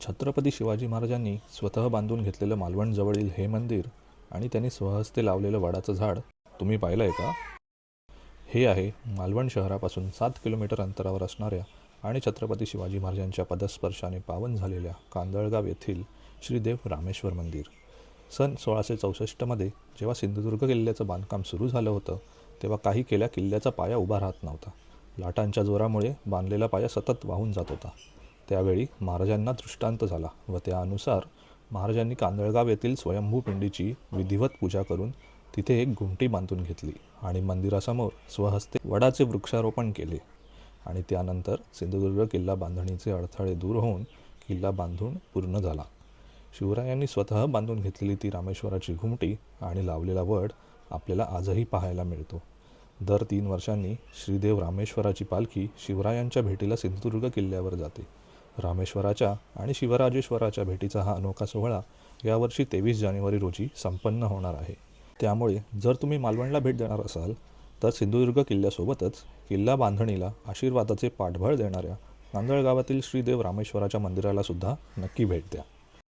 छत्रपती शिवाजी महाराजांनी स्वतः बांधून घेतलेलं मालवणजवळील हे मंदिर आणि त्यांनी स्वहस्ते लावलेलं वडाचं झाड तुम्ही पाहिलं आहे का? हे आहे मालवण शहरापासून 7 किलोमीटर अंतरावर असणाऱ्या आणि छत्रपती शिवाजी महाराजांच्या पदस्पर्शाने पावन झालेल्या कांदळगाव येथील श्रीदेव रामेश्वर मंदिर. सन 1664मध्ये जेव्हा सिंधुदुर्ग किल्ल्याचं बांधकाम सुरू झालं होतं तेव्हा काही केल्या किल्ल्याचा पाया उभा राहत नव्हता. लाटांच्या जोरामुळे बांधलेला पाया सतत वाहून जात होता. त्यावेळी महाराजांना दृष्टांत झाला व त्यानुसार महाराजांनी कांदळगाव येथील स्वयंभू पिंडीची विधिवत पूजा करून तिथे एक घुमटी बांधून घेतली आणि मंदिरासमोर स्वहस्ते वडाचे वृक्षारोपण केले. आणि त्यानंतर सिंधुदुर्ग किल्ला बांधणीचे अडथळे दूर होऊन किल्ला बांधून पूर्ण झाला. शिवरायांनी स्वतः बांधून घेतलेली ती रामेश्वराची घुमटी आणि लावलेला वड आपल्याला आजही पाहायला मिळतो. दर 3 वर्षांनी श्रीदेव रामेश्वराची पालखी शिवरायांच्या भेटीला सिंधुदुर्ग किल्ल्यावर जाते. रामेश्वराच्या आणि शिवराजेश्वराच्या भेटीचा हा अनोखा सोहळा यावर्षी 23 जानेवारी रोजी संपन्न होणार आहे. त्यामुळे जर तुम्ही मालवणला भेट देणार असाल तर सिंधुदुर्ग किल्ल्यासोबतच किल्ला बांधणीला आशीर्वादाचे पाठबळ देणाऱ्या कांदळगावातील श्रीदेव रामेश्वराच्या मंदिराला सुद्धा नक्की भेट द्या.